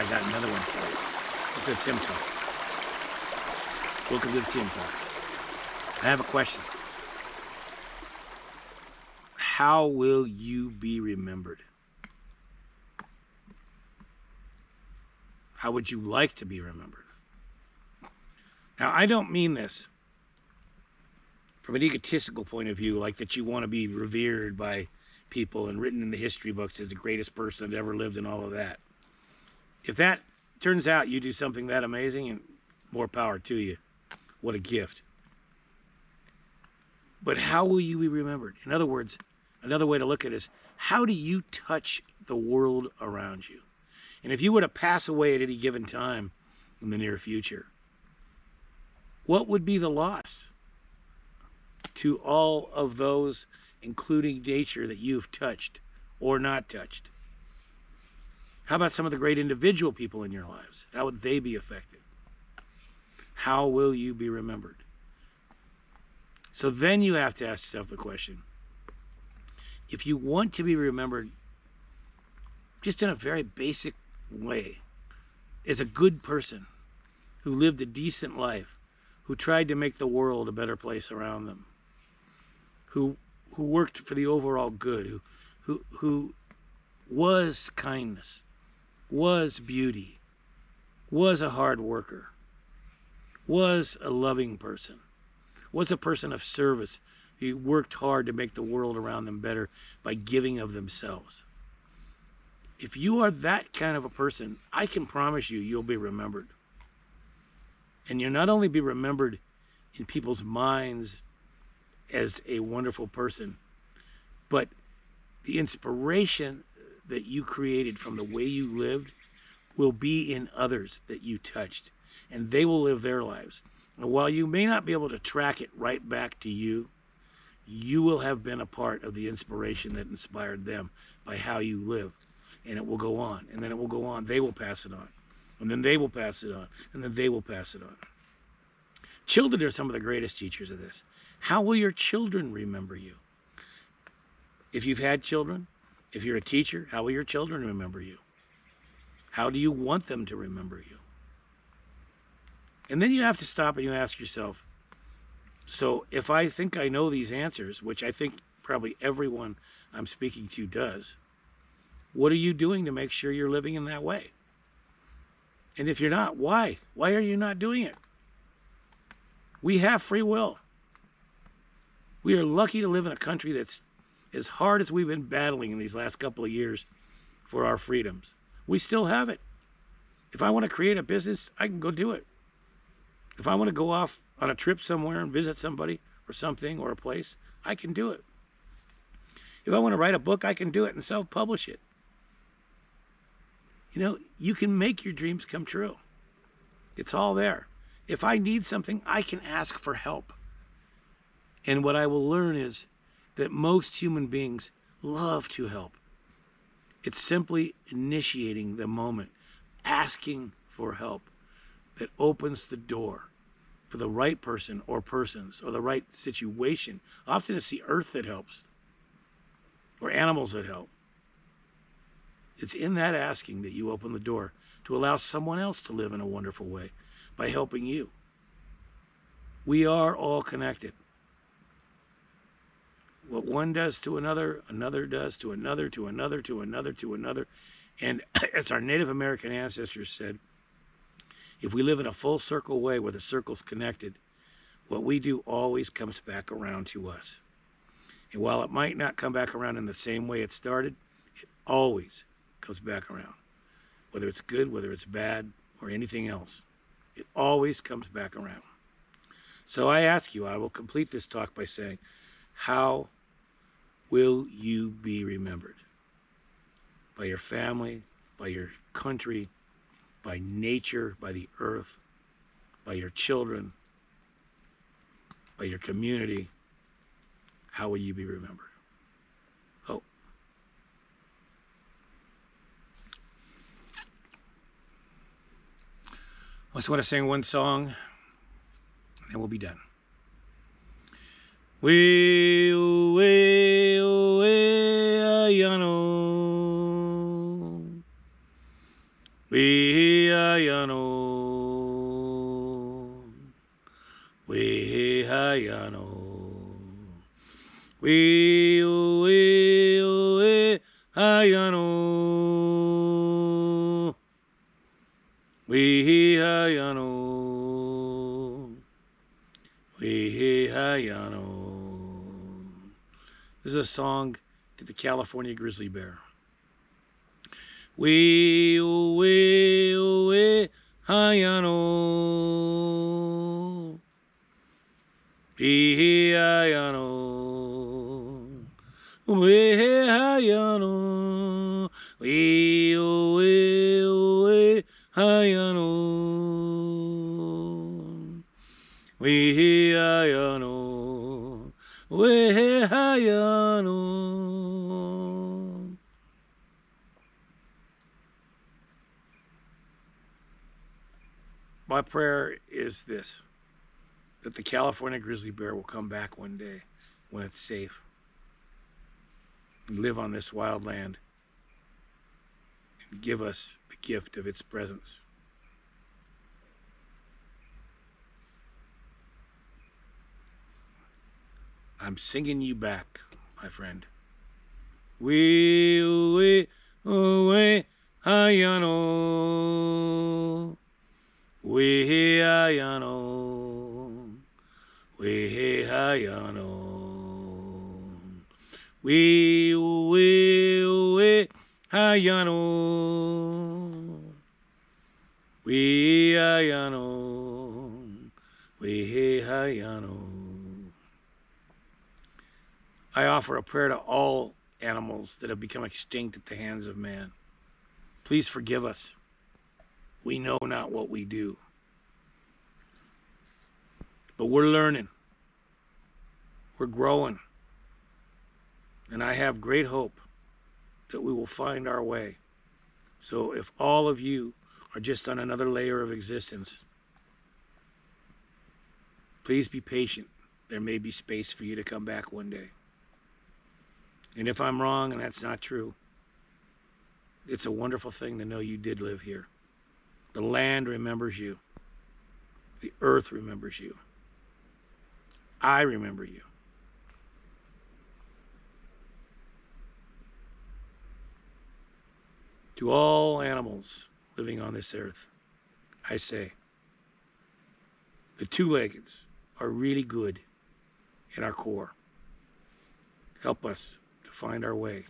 I got another one for you. It's a Tim Talk. Welcome to the Tim Talks. I have a question. How will you be remembered? How would you like to be remembered? Now, I don't mean this from an egotistical point of view, like that you want to be revered by people and written in the history books as the greatest person that ever lived and all of that. If that turns out you do something that amazing, and more power to you. What a gift. But how will you be remembered? In other words, another way to look at it is, how do you touch the world around you? And if you were to pass away at any given time in the near future, what would be the loss to all of those, including nature, that you've touched or not touched? How about some of the great individual people in your lives? How would they be affected? How will you be remembered? So then you have to ask yourself the question, if you want to be remembered just in a very basic way, as a good person who lived a decent life, who tried to make the world a better place around them, who worked for the overall good, who was kindness, was beauty, was a hard worker, was a loving person, was a person of service, who worked hard to make the world around them better by giving of themselves. If you are that kind of a person, I can promise you, you'll be remembered. And you'll not only be remembered in people's minds as a wonderful person, but the inspiration that you created from the way you lived will be in others that you touched, and they will live their lives. And while you may not be able to track it right back to you, you will have been a part of the inspiration that inspired them by how you live. And it will go on, and then it will go on. They will pass it on, and then they will pass it on, and then they will pass it on. Children are some of the greatest teachers of this. How will your children remember you? If you've had children, if you're a teacher, how will your children remember you? How do you want them to remember you? And then you have to stop and you ask yourself, so if I think I know these answers, which I think probably everyone I'm speaking to does, what are you doing to make sure you're living in that way? And if you're not, why? Why are you not doing it? We have free will. We are lucky to live in a country that's, as hard as we've been battling in these last couple of years for our freedoms, we still have it. If I want to create a business, I can go do it. If I want to go off on a trip somewhere and visit somebody or something or a place, I can do it. If I want to write a book, I can do it and self-publish it. You know, you can make your dreams come true. It's all there. If I need something, I can ask for help. And what I will learn is that most human beings love to help. It's simply initiating the moment, asking for help, that opens the door for the right person or persons or the right situation. Often it's the earth that helps, or animals that help. It's in that asking that you open the door to allow someone else to live in a wonderful way by helping you. We are all connected. What one does to another, another does to another, to another, to another, to another. And as our Native American ancestors said, if we live in a full circle way where the circle's connected, what we do always comes back around to us. And while it might not come back around in the same way it started, it always comes back around. Whether it's good, whether it's bad, or anything else, it always comes back around. So I ask you, I will complete this talk by saying, how will you be remembered? By your family, by your country, by nature, by the earth, by your children, by your community. How will you be remembered? Hope. I just want to sing one song, and we'll be done. We ayano. We We hayano. We hayano. We hayano. We hayano. This is a song to the California grizzly bear. We hayano. We hayano. We hayano. We hayano. We hayano. We hayano. My prayer is this, that the California grizzly bear will come back one day when it's safe and live on this wild land and give us the gift of its presence. I'm singing you back, my friend. We hayano. We hayano. We hayano. We hayano. We hayano. We hayano. I offer a prayer to all animals that have become extinct at the hands of man. Please forgive us. We know not what we do. But we're learning. We're growing. And I have great hope that we will find our way. So if all of you are just on another layer of existence, please be patient. There may be space for you to come back one day. And if I'm wrong and that's not true, it's a wonderful thing to know you did live here. The land remembers you. The earth remembers you. I remember you. To all animals living on this earth, I say, the two-leggeds are really good in our core. Help us to find our way.